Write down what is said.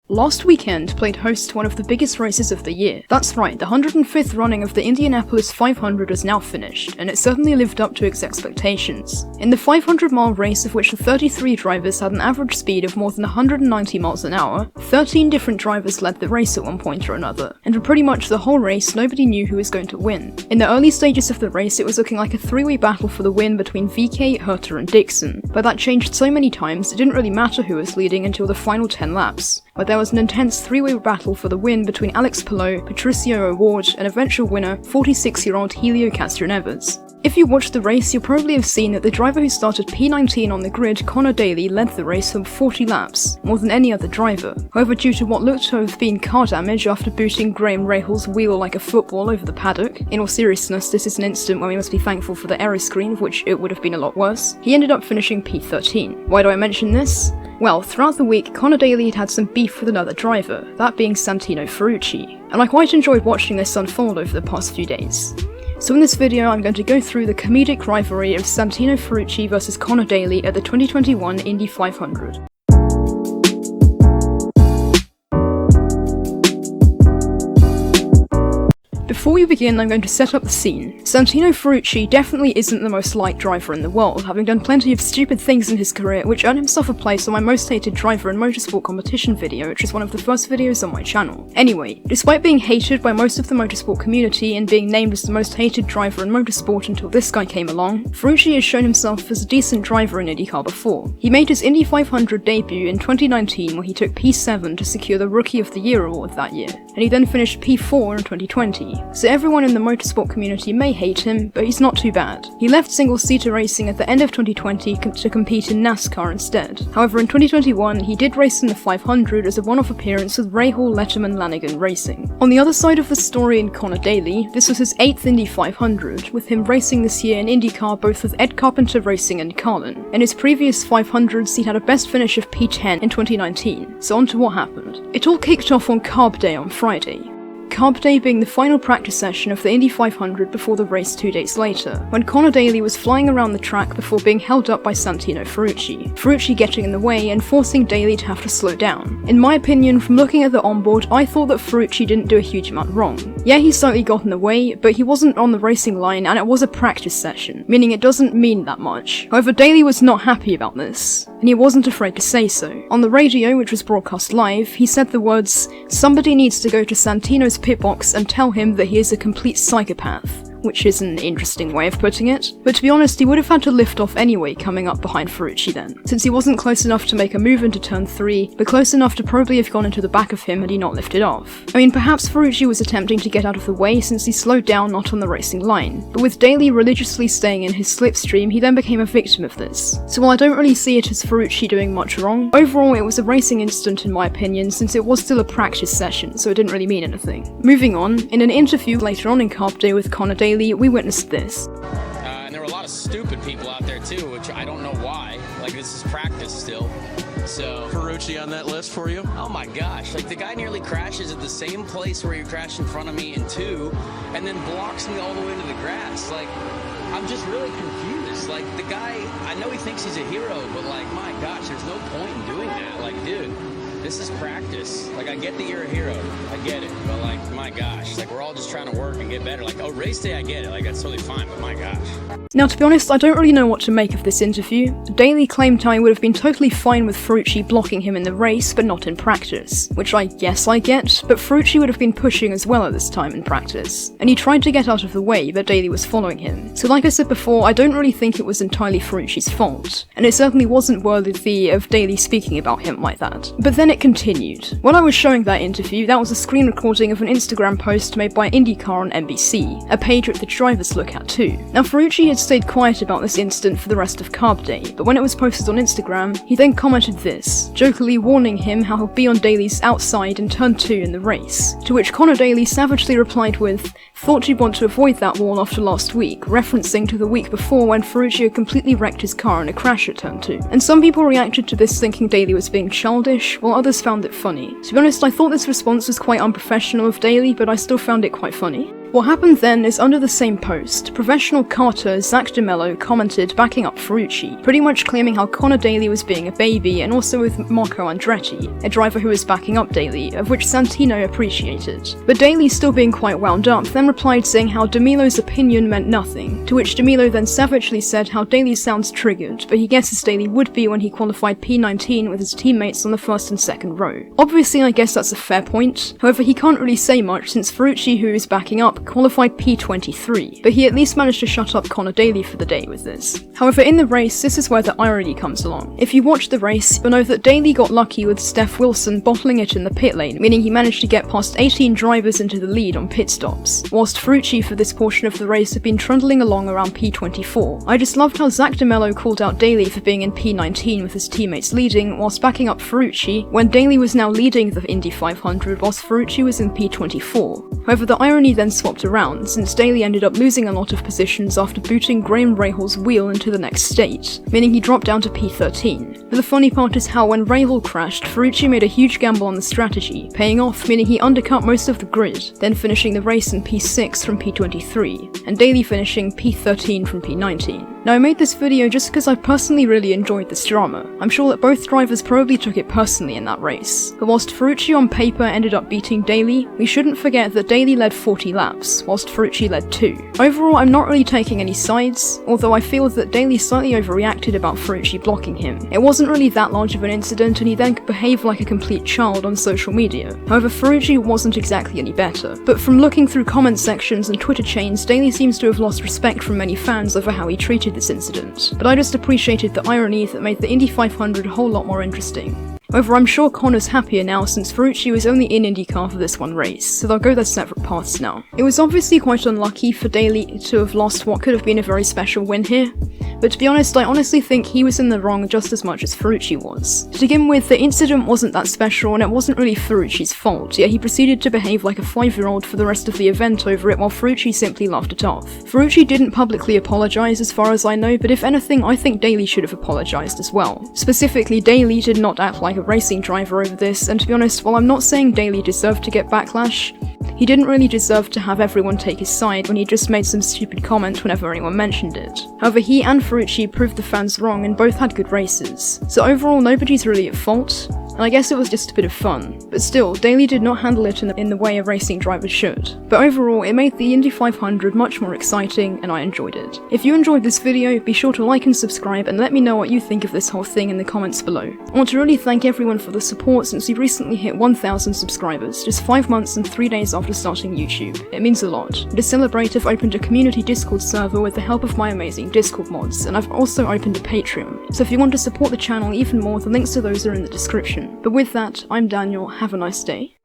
Last weekend played host to one of the biggest races of the year. That's right, the 105th running of the Indianapolis 500 is now finished, and it certainly lived up to its expectations. In the 500-mile race, of which the 33 drivers had an average speed of more than 190 miles an hour, 13 different drivers led the race at one point or another, and for pretty much the whole race nobody knew who was going to win. In the early stages of the race it was looking like a three-way battle for the win between VK, Herter and Dixon, but that changed so many times it didn't really matter who was leading until the final 10 laps, where there was an intense three-way battle for the win between Alex Palou, Patricio O'Ward, and eventual winner, 46-year-old Helio Castroneves. If you watched the race, you'll probably have seen that the driver who started P19 on the grid, Conor Daly, led the race for 40 laps, more than any other driver. However, due to what looked to have been car damage after booting Graham Rahal's wheel like a football over the paddock, in all seriousness, this is an incident where we must be thankful for the error screen, of which it would have been a lot worse, he ended up finishing P13. Why do I mention this? Well, throughout the week, Conor Daly had had some beef with another driver, that being Santino Ferrucci, and I quite enjoyed watching this unfold over the past few days. So in this video I'm going to go through the comedic rivalry of Santino Ferrucci versus Conor Daly at the 2021 Indy 500. Before we begin, I'm going to set up the scene. Santino Ferrucci definitely isn't the most liked driver in the world, having done plenty of stupid things in his career which earned himself a place on my most hated driver in motorsport competition video, which is one of the first videos on my channel. Anyway, despite being hated by most of the motorsport community and being named as the most hated driver in motorsport until this guy came along, Ferrucci has shown himself as a decent driver in Indycar before. He made his Indy 500 debut in 2019 where he took P7 to secure the Rookie of the Year award that year, and he then finished P4 in 2020. So everyone in the motorsport community may hate him, but he's not too bad. He left single-seater racing at the end of 2020 to compete in NASCAR instead. However, in 2021, he did race in the 500 as a one-off appearance with Rahal, Letterman, Lanigan Racing. On the other side of the story in Conor Daly, this was his 8th Indy 500, with him racing this year in IndyCar both with Ed Carpenter Racing and Carlin. In his previous 500s, he had a best finish of P10 in 2019, so on to what happened. It all kicked off on Carb Day on Friday. Carb Day being the final practice session of the Indy 500 before the race 2 days later, when Conor Daly was flying around the track before being held up by Santino Ferrucci, Ferrucci getting in the way and forcing Daly to have to slow down. In my opinion, from looking at the onboard, I thought that Ferrucci didn't do a huge amount wrong. Yeah, he slightly got in the way, but he wasn't on the racing line and it was a practice session, meaning it doesn't mean that much. However, Daly was not happy about this, and he wasn't afraid to say so. On the radio, which was broadcast live, he said the words, "Somebody needs to go to Santino's pit box and tell him that he is a complete psychopath," which is an interesting way of putting it. But to be honest, he would have had to lift off anyway coming up behind Ferrucci then, since he wasn't close enough to make a move into turn 3, but close enough to probably have gone into the back of him had he not lifted off. I mean, perhaps Ferrucci was attempting to get out of the way since he slowed down not on the racing line, but with Daly religiously staying in his slipstream, he then became a victim of this. So while I don't really see it as Ferrucci doing much wrong, overall it was a racing incident in my opinion, since it was still a practice session, so it didn't really mean anything. Moving on, in an interview later on in Carb Day with Conor Daly, we witnessed this. And there were a lot of stupid people out there too, which I don't know why. Like, this is practice still. So Ferrucci on that list for you? Oh my gosh, like the guy nearly crashes at the same place where he crashed in front of me in 2, and then blocks me all the way to the grass. Like, I'm just really confused. Like, the guy, I know he thinks he's a hero, but like, my gosh, there's no point in doing that. Like, dude, this is practice. Like, I get that you're a hero. I get it. But like, my gosh, like, we're all just trying to work and get better. Like, oh, race day, I get it. Like, that's totally fine, but my gosh. Now, to be honest, I don't really know what to make of this interview. Daly claimed how he would have been totally fine with Ferrucci blocking him in the race, but not in practice. Which I guess I get, but Ferrucci would have been pushing as well at this time in practice. And he tried to get out of the way, but Daly was following him. So like I said before, I don't really think it was entirely Ferrucci's fault. And it certainly wasn't worthy of Daly speaking about him like that. But then it continued. When I was showing that interview, that was a screen recording of an Instagram post made by IndyCar on NBC, a page which the drivers look at too. Now, Ferrucci had stayed quiet about this incident for the rest of Carb Day, but when it was posted on Instagram, he then commented this, jokingly warning him how he'll be on Daly's outside in turn 2 in the race, to which Conor Daly savagely replied with, "Thought you'd want to avoid that wall after last week," referencing to the week before when Ferrucci had completely wrecked his car in a crash at turn 2. And some people reacted to this thinking Daly was being childish, while others found it funny. To be honest, I thought this response was quite unprofessional of Daly, but I still found it quite funny. What happened then is under the same post, professional karter Zach DeMello commented backing up Ferrucci, pretty much claiming how Conor Daly was being a baby, and also with Marco Andretti, a driver who was backing up Daly, of which Santino appreciated. But Daly, still being quite wound up, then replied saying how DeMello's opinion meant nothing, to which DeMello then savagely said how Daly sounds triggered, but he guesses Daly would be when he qualified P19 with his teammates on the first and second row. Obviously, I guess that's a fair point, however he can't really say much since Ferrucci, who is backing up, qualified P23, but he at least managed to shut up Conor Daly for the day with this. However, in the race, this is where the irony comes along. If you watch the race, you'll know that Daly got lucky with Steph Wilson bottling it in the pit lane, meaning he managed to get past 18 drivers into the lead on pit stops, whilst Ferrucci for this portion of the race had been trundling along around P24. I just loved how Zach DeMello called out Daly for being in P19 with his teammates leading, whilst backing up Ferrucci, when Daly was now leading the Indy 500 whilst Ferrucci was in P24. However, the irony then swapped around, since Daly ended up losing a lot of positions after booting Graham Rahal's wheel into the next state, meaning he dropped down to P13. But the funny part is how when Rahal crashed, Ferrucci made a huge gamble on the strategy, paying off, meaning he undercut most of the grid, then finishing the race in P6 from P23, and Daly finishing P13 from P19. Now, I made this video just because I personally really enjoyed this drama. I'm sure that both drivers probably took it personally in that race. But whilst Ferrucci on paper ended up beating Daly, we shouldn't forget that Daly led 40 laps, whilst Ferrucci led 2. Overall, I'm not really taking any sides, although I feel that Daly slightly overreacted about Ferrucci blocking him. It wasn't really that large of an incident, and he then behaved like a complete child on social media. However, Ferrucci wasn't exactly any better. But from looking through comment sections and Twitter chains, Daly seems to have lost respect from many fans over how he treated this incident. But I just appreciated the irony that made the Indy 500 a whole lot more interesting. However, I'm sure Conor's happier now since Ferrucci was only in Indycar for this one race, so they'll go their separate paths now. It was obviously quite unlucky for Daly to have lost what could have been a very special win here, but to be honest, I honestly think he was in the wrong just as much as Ferrucci was. To begin with, the incident wasn't that special and it wasn't really Ferrucci's fault, yet he proceeded to behave like a 5-year-old for the rest of the event over it while Ferrucci simply laughed it off. Ferrucci didn't publicly apologise as far as I know, but if anything, I think Daly should have apologised as well. Specifically, Daly did not act like a racing driver over this, and to be honest, while I'm not saying Daly deserved to get backlash, he didn't really deserve to have everyone take his side when he just made some stupid comment whenever anyone mentioned it. However, he and Ferrucci proved the fans wrong and both had good races, so overall nobody's really at fault, and I guess it was just a bit of fun. But still, Daly did not handle it in the way a racing driver should. But overall, it made the Indy 500 much more exciting, and I enjoyed it. If you enjoyed this video, be sure to like and subscribe, and let me know what you think of this whole thing in the comments below. I want to really thank everyone for the support since we recently hit 1,000 subscribers, just 5 months and 3 days after starting YouTube. It means a lot. To celebrate, I've opened a community Discord server with the help of my amazing Discord mods, and I've also opened a Patreon. So if you want to support the channel even more, the links to those are in the description. But with that, I'm Daniel, have a nice day.